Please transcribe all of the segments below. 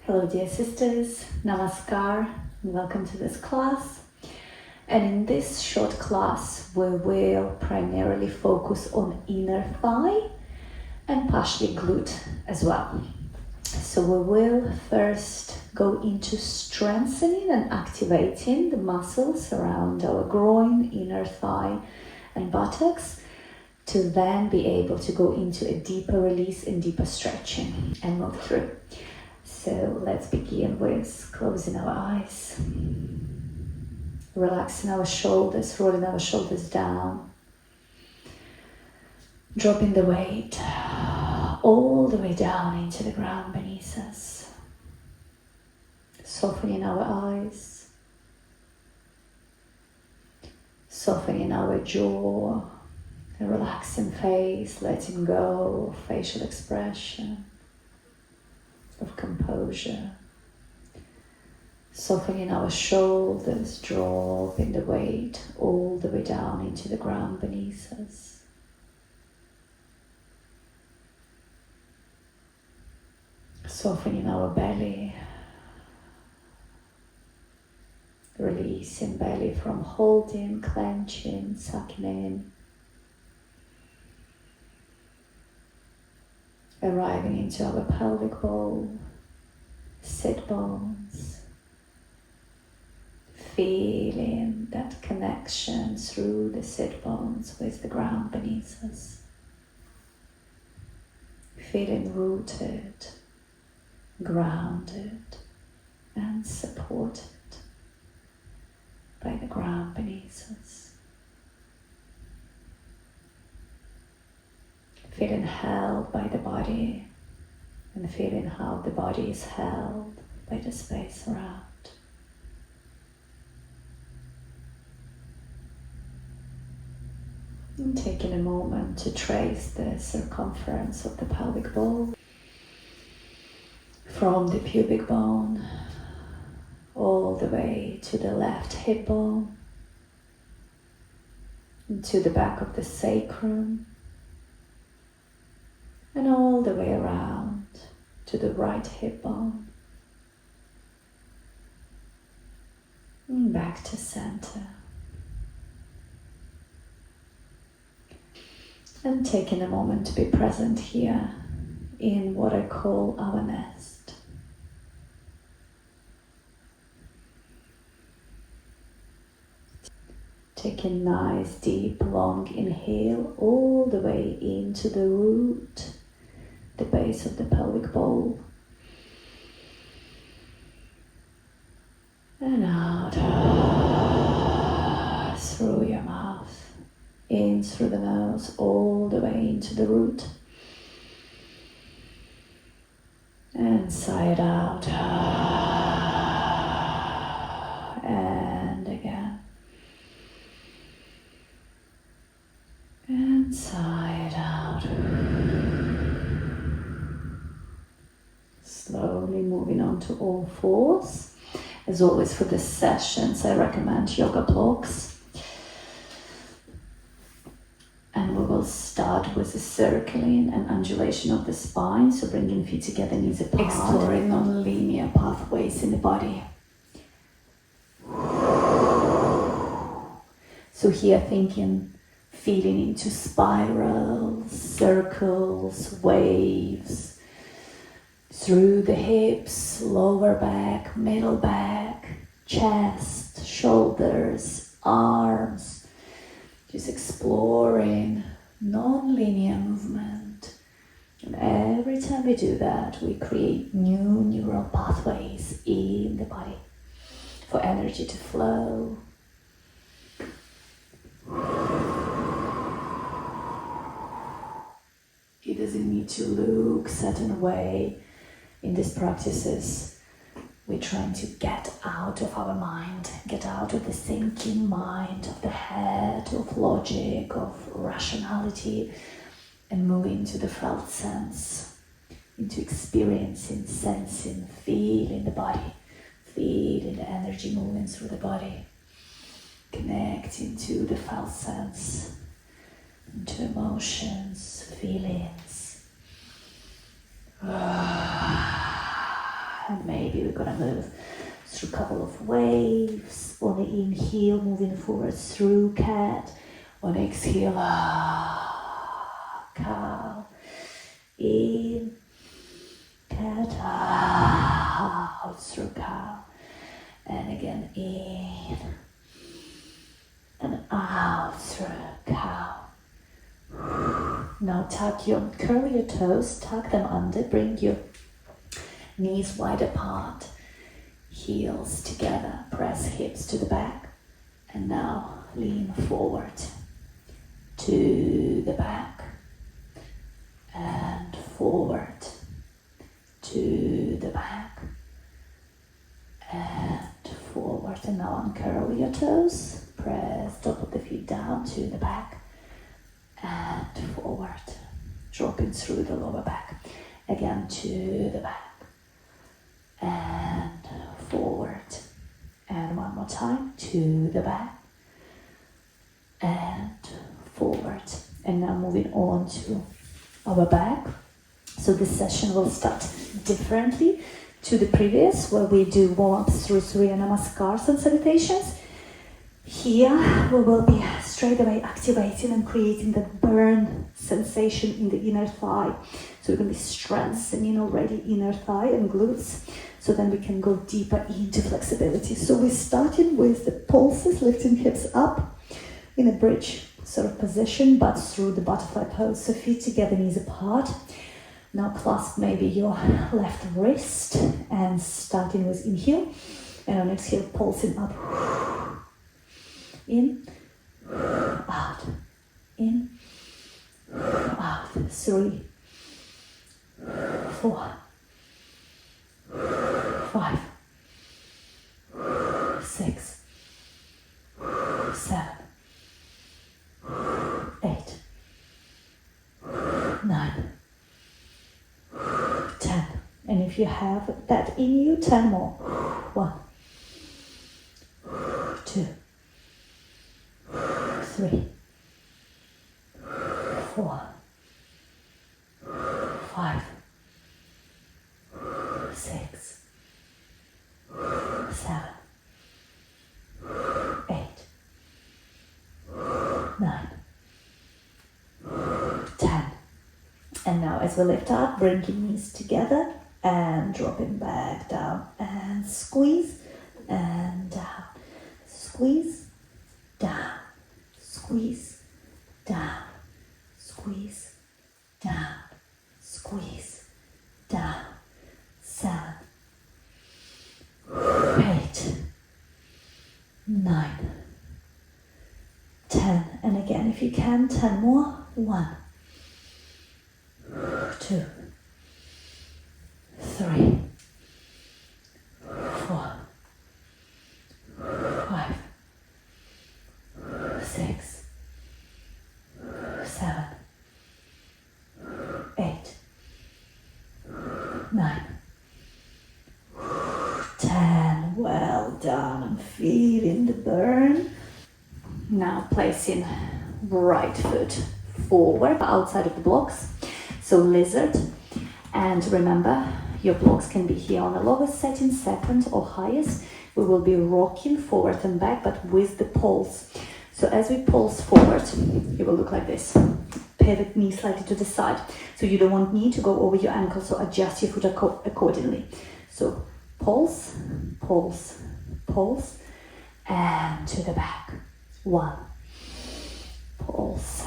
Hello dear sisters, Namaskar, and welcome to this class. And in this short class we will primarily focus on inner thigh and partially glute as well. So we will first go into strengthening and activating the muscles around our groin, inner thigh and buttocks, to then be able to go into a deeper release and deeper stretching and move through. So let's begin with closing our eyes, relaxing our shoulders, rolling our shoulders down, dropping the weight all the way down into the ground beneath us, softening our eyes, softening our jaw, a relaxing face, letting go of facial expression, of composure, softening our shoulders, dropping the weight all the way down into the ground beneath us. Softening our belly, releasing belly from holding, clenching, sucking in, arriving into our pelvic bowl, sit bones, feeling that connection through the sit bones with the ground beneath us, feeling rooted, grounded and supported by the ground beneath us. Feeling held by the body and feeling how the body is held by the space around. And taking a moment to trace the circumference of the pelvic bowl from the pubic bone all the way to the left hip bone, to the back of the sacrum, and all the way around to the right hip bone, and back to center. And taking a moment to be present here in what I call our nest. Taking nice, deep, long inhale all the way into the root, the base of the pelvic bowl, and out through your mouth, in through the nose, all the way into the root, and side out, and again, and side out. Slowly moving on to all fours. As always for the sessions, I recommend yoga blocks. And we will start with the circling and undulation of the spine. So bringing feet together, knees apart. Exploring non-linear pathways in the body. So here feeling into spirals, circles, waves, through the hips, lower back, middle back, chest, shoulders, arms. Just exploring non-linear movement. And every time we do that, we create new neural pathways in the body for energy to flow. It doesn't need to look a certain way. In these practices, we're trying to get out of our mind, get out of the thinking mind, of the head, of logic, of rationality, and move into the felt sense, into experiencing, sensing, feeling the body, feeling the energy moving through the body, connecting to the felt sense, into emotions, feelings. And maybe gonna move through a couple of waves. On the inhale, moving forward through cat. On exhale, cow. In, cat, out through cow. And again, in and out through cow. Now curl your toes, tuck them under, bring your knees wide apart, heels together, press hips to the back, and now lean forward to the back, and forward to the back, and forward. And now uncurl your toes, press top of the feet down to the back, and forward, dropping through the lower back, again to the back, and forward, and one more time, to the back, and forward. And now moving on to our back. So this session will start differently to the previous, where we do warm-ups through Surya Namaskars and salutations. Here we will be straight away activating and creating that burn sensation in the inner thigh. So we're going to be strengthening already inner thigh and glutes, so then we can go deeper into flexibility. So we're starting with the pulses, lifting hips up in a bridge sort of position, but through the butterfly pose. So feet together, knees apart. Now clasp maybe your left wrist, and starting with inhale, and on exhale, pulsing up. In, out, in, out. 3, 4, 5, 6, 7, 8, 9, 10. And if you have that in you, 10 more. 1, 2, 3, 4, 5, 6, 7, 8, 9, 10. And now as we lift up, bring your knees together and dropping back down, and squeeze and down, squeeze, down, squeeze, down, squeeze, down, squeeze, down. 7, 8, 9, 10. And again, if you can, 10 more. 1, 2, 3, 4, 5, 6, 7, 8, 9, 10. Well done. I'm feeling the burn. Now placing right foot forward outside of the blocks. So lizard. And remember, your blocks can be here on the lowest setting, second or highest. We will be rocking forward and back, but with the pulse. So as we pulse forward, it will look like this. Pivot knee slightly to the side. So you don't want knee to go over your ankle, so adjust your foot accordingly. So pulse, pulse, pulse, and to the back. 1. Pulse,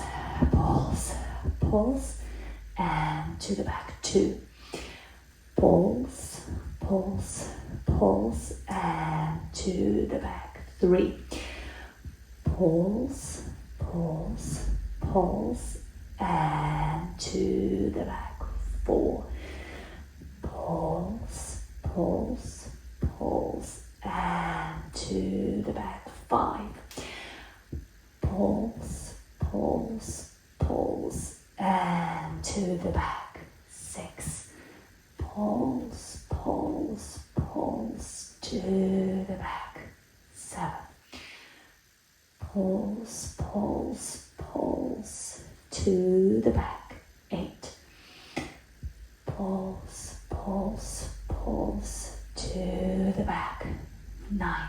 pulse, pulse, and to the back. 2. Pulse, pulse, pulse, and to the back. 3. Pulse, pulse, pulse, and to the back. 4. Pulse, pulse, pulse, and to the back. 5. Pulse, pulse, pulse, and to the back. 6. Pulse, pulse, pulse, to the back. 7. Pulse, pulse, pulse, to the back. 8. Pulse, pulse, pulse, to the back. 9.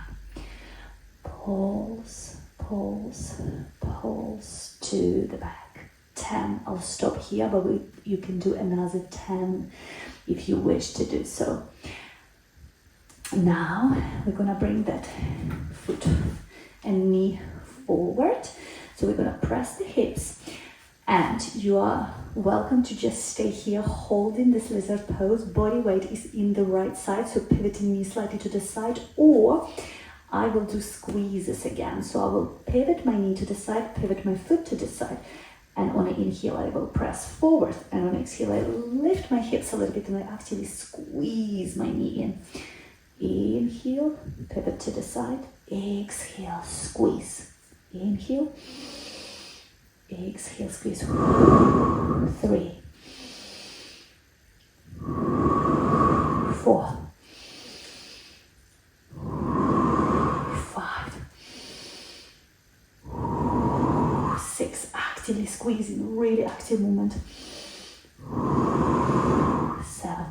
Pulse, pulse, pulse to the back. 10. I'll stop here, but you can do another 10 if you wish to do so. Now we're gonna bring that foot and knee forward. So we're gonna press the hips, and you are welcome to just stay here holding this lizard pose. Body weight is in the right side, so pivoting knee slightly to the side, or I will do squeezes again. So I will pivot my knee to the side, pivot my foot to the side, and on an inhale I will press forward, and on exhale I lift my hips a little bit and I actively squeeze my knee in. Inhale, pivot to the side, exhale, squeeze. Inhale, exhale, squeeze. 3, 4, 5, 6. Actively squeezing, really active movement. 7,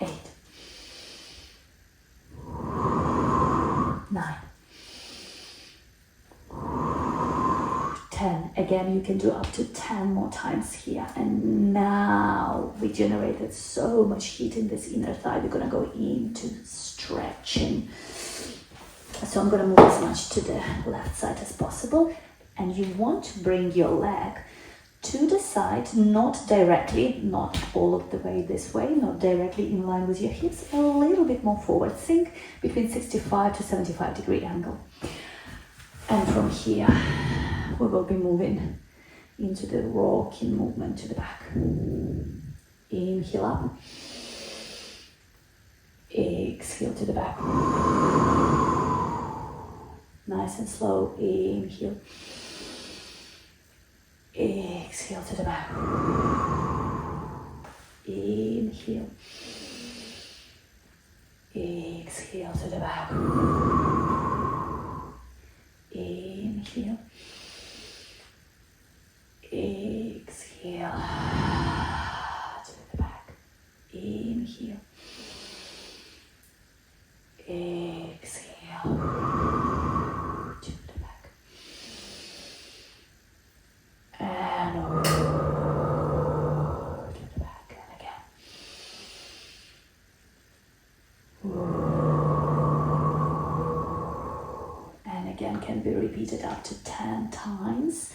8, 9, 10. Again, you can do up to 10 more times here. And now we generated so much heat in this inner thigh. We're gonna go into stretching. So I'm gonna move as much to the left side as possible. And you want to bring your leg to the side, not directly, not all of the way this way, not directly in line with your hips, a little bit more forward. Think between 65 to 75 degree angle. And from here, we will be moving into the rocking movement to the back. Inhale up. Exhale to the back. Nice and slow. Inhale. Exhale to the back. Inhale. Exhale to the back. Inhale. Exhale to the back. Inhale. Exhale to the back. And over to the back. And again. And again, can be repeated up to 10 times.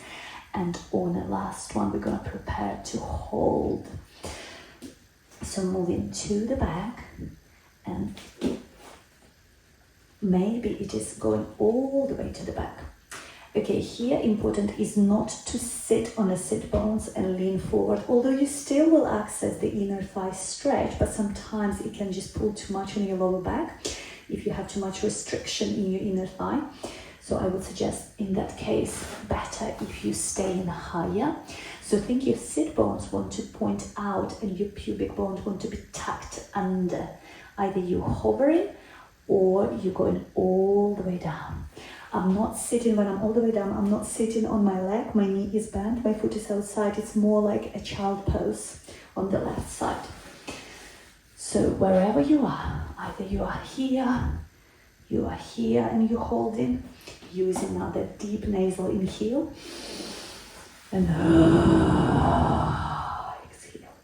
And on the last one, we're going to prepare to hold. So moving to the back, and maybe it is going all the way to the back. Okay, here important is not to sit on the sit bones and lean forward, although you still will access the inner thigh stretch, but sometimes it can just pull too much on your lower back if you have too much restriction in your inner thigh. So I would suggest in that case, better if you stay in higher. So think your sit bones want to point out and your pubic bones want to be tucked under. Either you're hovering or you're going all the way down. I'm not sitting, when I'm all the way down, I'm not sitting on my leg, my knee is bent, my foot is outside. It's more like a child pose on the left side. So wherever you are, either you are here and you're holding, using now that deep nasal inhale, and exhale.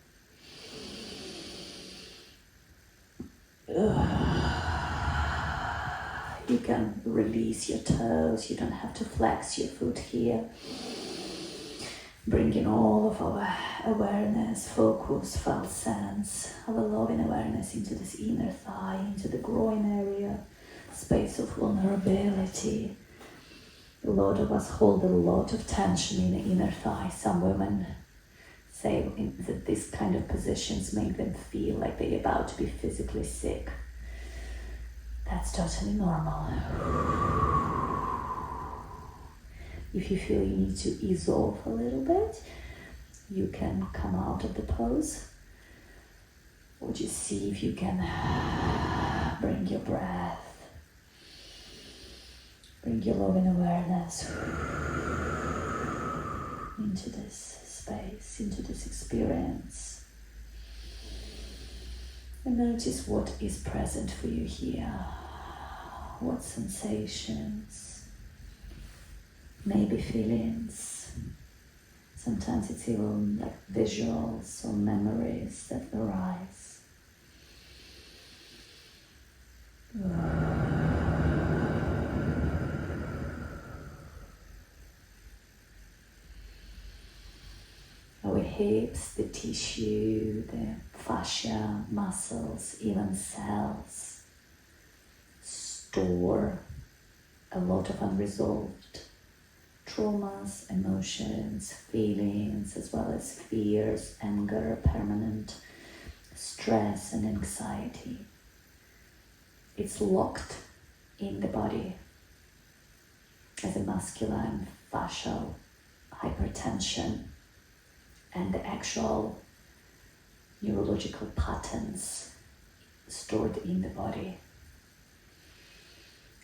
You can release your toes, you don't have to flex your foot here. Bringing all of our awareness, focus, felt sense, our loving awareness into this inner thigh, into the groin area, space of vulnerability. A lot of us hold a lot of tension in the inner thigh. Some women say that these kind of positions make them feel like they're about to be physically sick. That's totally normal. If you feel you need to ease off a little bit, you can come out of the pose, or just see if you can bring your breath, bring your loving awareness into this space, into this experience. Notice what is present for you here. What sensations, maybe feelings. Sometimes it's even like visuals or memories that arise. Our hips, the tissue, the fascia, muscles, even cells store a lot of unresolved traumas, emotions, feelings, as well as fears, anger, permanent stress and anxiety. It's locked in the body as a muscular and fascial hypertension, and the actual neurological patterns stored in the body.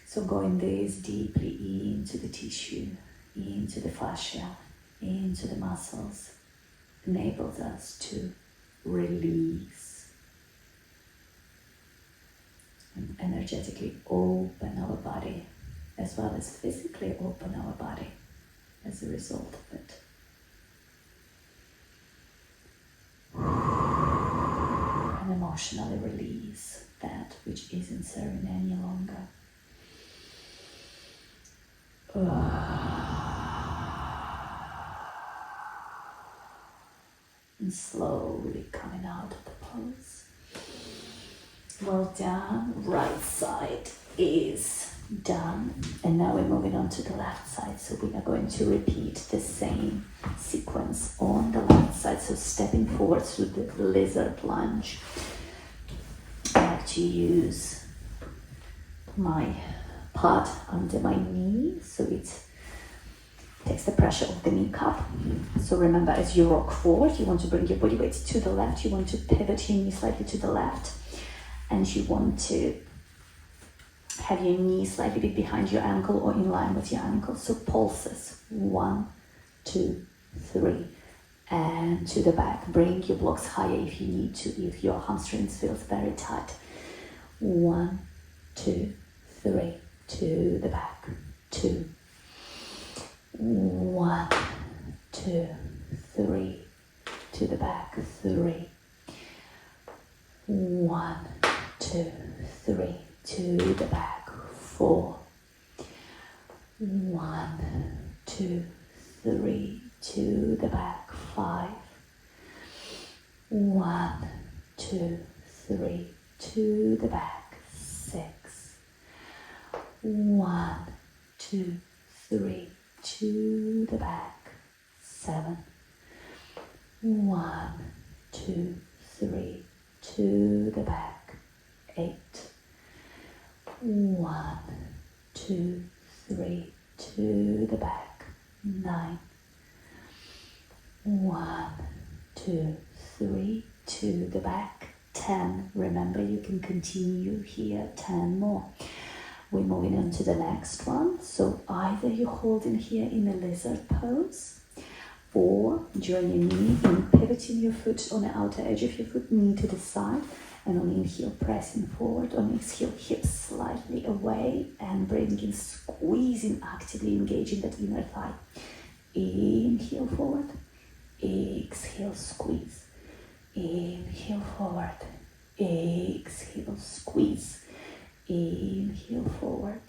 So going this deeply into the tissue, into the fascia, into the muscles, enables us to release and energetically open our body, as well as physically open our body as a result of it. And emotionally release that which isn't serving any longer. And slowly coming out of the pose. Well done. Right side is done. And now we're moving on to the left side. So we are going to repeat the same sequence on the left side. So stepping forward through the lizard lunge. I like to use my pad under my knee, so it takes the pressure off the kneecap. So remember, as you rock forward, you want to bring your body weight to the left, you want to pivot your knee slightly to the left, and you want to have your knee slightly bit behind your ankle or in line with your ankle. So pulses, 1, 2, 3, and to the back. Bring your blocks higher if you need to, if your hamstrings feels very tight. 1, 2, 3, to the back. 2, 1, 2, 3, to the back. 3, 1, 2, 3, to the back. 4, 1, 2, 3, to the back. 5, 1, 2, 3, to the back. 6, 1, 2, 3, to the back. 7, 1, 2, 3, to the back. 8, 1, 2, 3, to the back. 9, 1, 2, 3, to the back. 10. Remember, you can continue here. 10 more. We're moving on to the next one. So either you're holding here in a lizard pose, or join your knee and pivoting your foot on the outer edge of your foot, knee to the side, and on inhale, pressing forward. On exhale, hips slightly away and bringing, squeezing, actively engaging that inner thigh. Inhale forward, exhale, squeeze. Inhale forward, exhale, squeeze. Inhale forward,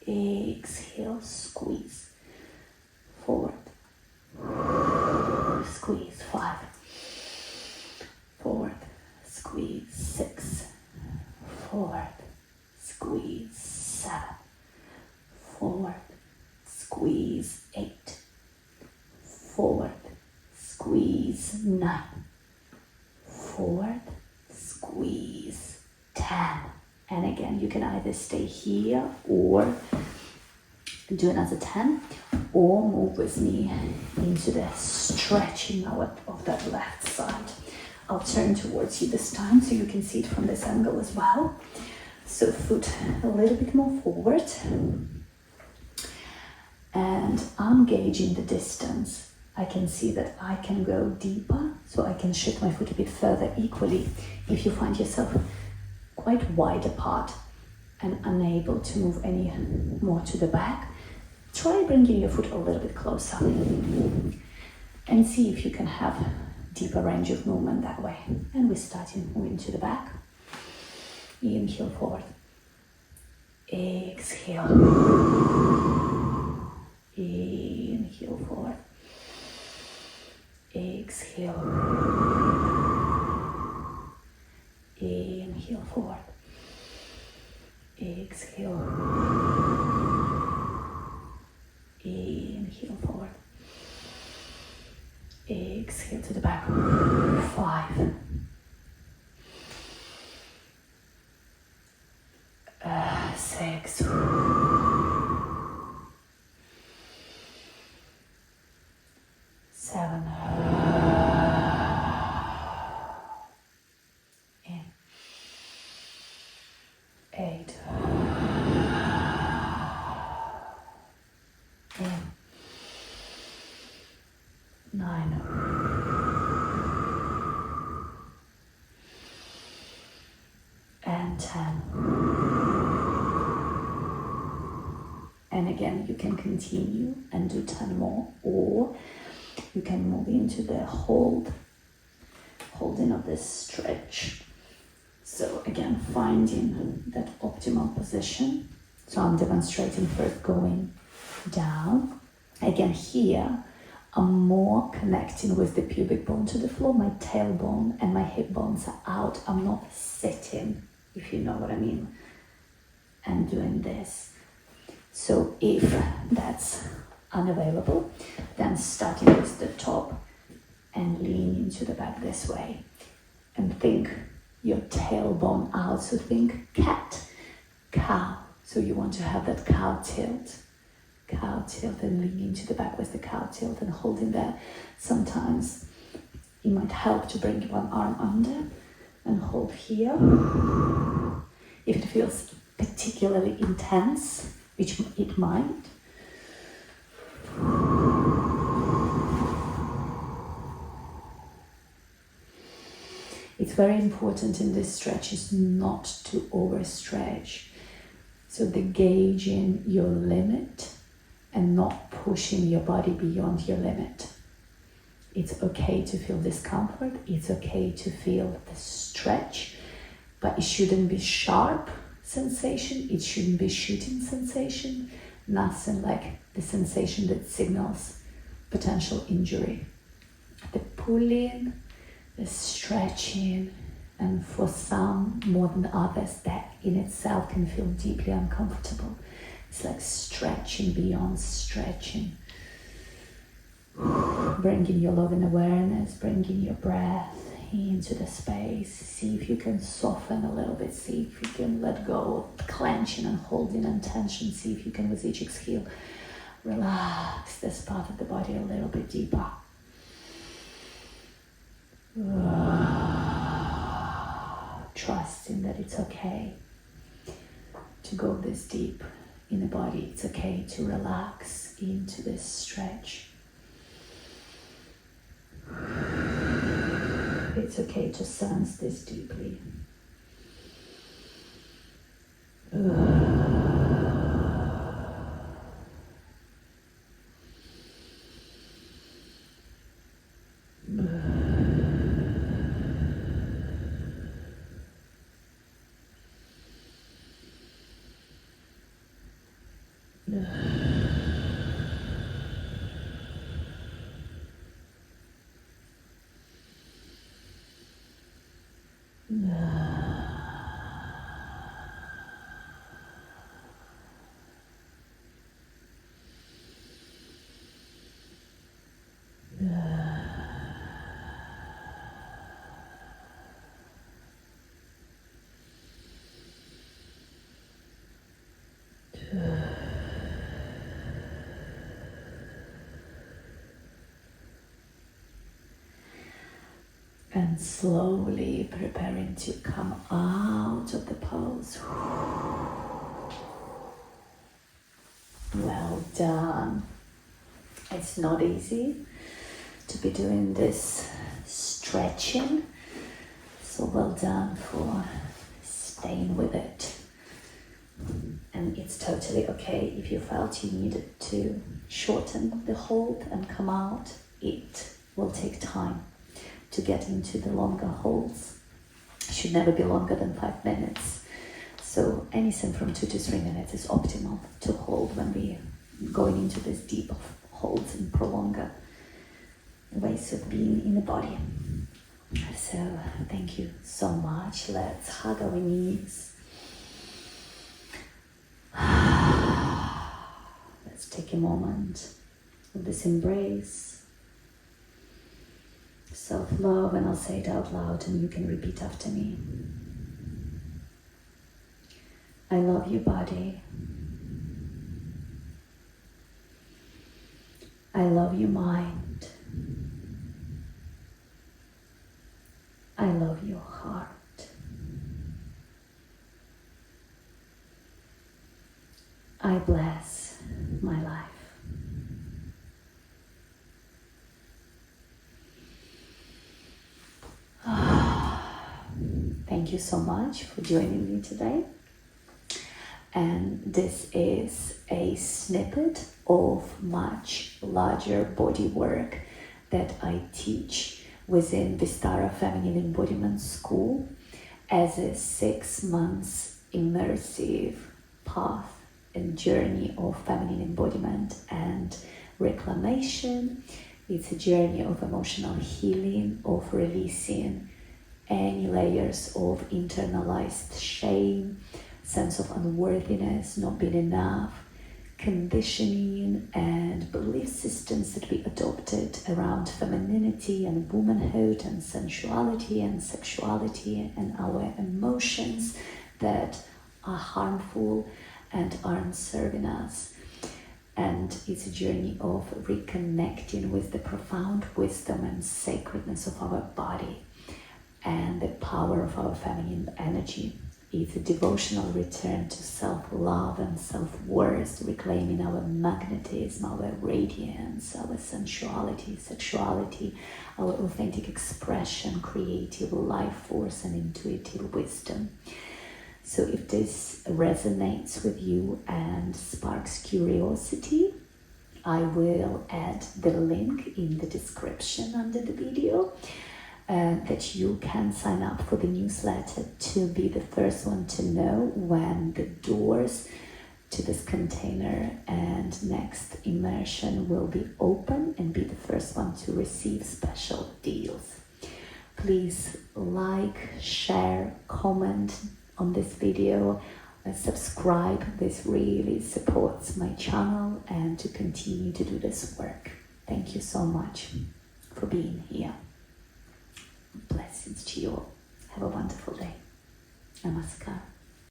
exhale, squeeze. Forward, squeeze. 5, forward, squeeze. 6, forward, squeeze. 7, forward, squeeze. 8, forward, squeeze. 9, forward, squeeze. 10. And again, you can either stay here or do another 10, or move with me into the stretching of that left side. I'll turn towards you this time so you can see it from this angle as well. So foot a little bit more forward. And I'm gauging the distance I can see that I can go deeper, so I can shift my foot a bit further. Equally, if you find yourself quite wide apart and unable to move any more to the back, try bringing your foot a little bit closer and see if you can have deeper range of movement that way. And we're starting moving to the back. Inhale forward. Exhale. Inhale forward. Exhale. Inhale forward. Exhale. Inhale forward. Exhale to the back. 5. 6. 7. In. 8. In. 9. And 10. And again, you can continue and do 10 more, or you can move into the holding of this stretch. So again, finding that optimal position. So I'm demonstrating first going down. Again, here, I'm more connecting with the pubic bone to the floor. My tailbone and my hip bones are out. I'm not sitting, if you know what I mean, and doing this. So if that's unavailable, then starting with the top and lean into the back this way. And think your tailbone out. So think cat, cow. So you want to have that cow tilt and lean into the back with the cow tilt and holding there. Sometimes it might help to bring one arm under and hold here. If it feels particularly intense, which it might. It's very important in this stretch is not to overstretch. So the gauging your limit and not pushing your body beyond your limit. It's okay to feel discomfort. It's okay to feel the stretch, but it shouldn't be sharp sensation. It shouldn't be shooting sensation. Nothing like the sensation that signals potential injury. The pulling, the stretching, and for some more than others, that in itself can feel deeply uncomfortable. It's like stretching beyond stretching. Bringing your loving awareness, bringing your breath into the space. See if you can soften a little bit. See if you can let go of clenching and holding and tension. See if you can, with each exhale, relax this part of the body a little bit deeper. Trusting that it's okay to go this deep in the body. It's okay to relax into this stretch. It's okay to sense this deeply. And slowly preparing to come out of the pose. Well done. It's not easy. to be doing this stretching. So well done for staying with it. And it's totally okay if you felt you needed to shorten the hold and come out. It will take time to get into the longer holds. It should never be longer than 5 minutes. So anything from 2 to 3 minutes is optimal to hold when we're going into this deep holds and prolonger ways of being in the body. So thank you so much. Let's hug our knees. Let's take a moment of this embrace, self-love, and I'll say it out loud and you can repeat after me. I love your body. I love your mind. I love your heart. I bless my life. Thank you so much for joining me today. And this is a snippet of much larger body work that I teach within Vistara Feminine Embodiment School as a 6 months immersive path and journey of feminine embodiment and reclamation. It's a journey of emotional healing, of releasing any layers of internalized shame, sense of unworthiness, not being enough, conditioning and belief systems that we adopted around femininity and womanhood and sensuality and sexuality and our emotions that are harmful and aren't serving us. And it's a journey of reconnecting with the profound wisdom and sacredness of our body and the power of our feminine energy. It's a devotional return to self-love and self-worth, reclaiming our magnetism, our radiance, our sensuality, sexuality, our authentic expression, creative life force, and intuitive wisdom. So if this resonates with you and sparks curiosity, I will add the link in the description under the video that you can sign up for the newsletter to be the first one to know when the doors to this container and next immersion will be open and be the first one to receive special deals. Please like, share, comment on this video, subscribe. This really supports my channel and to continue to do this work. Thank you so much for being here. Blessings to you all. Have a wonderful day. Namaskar.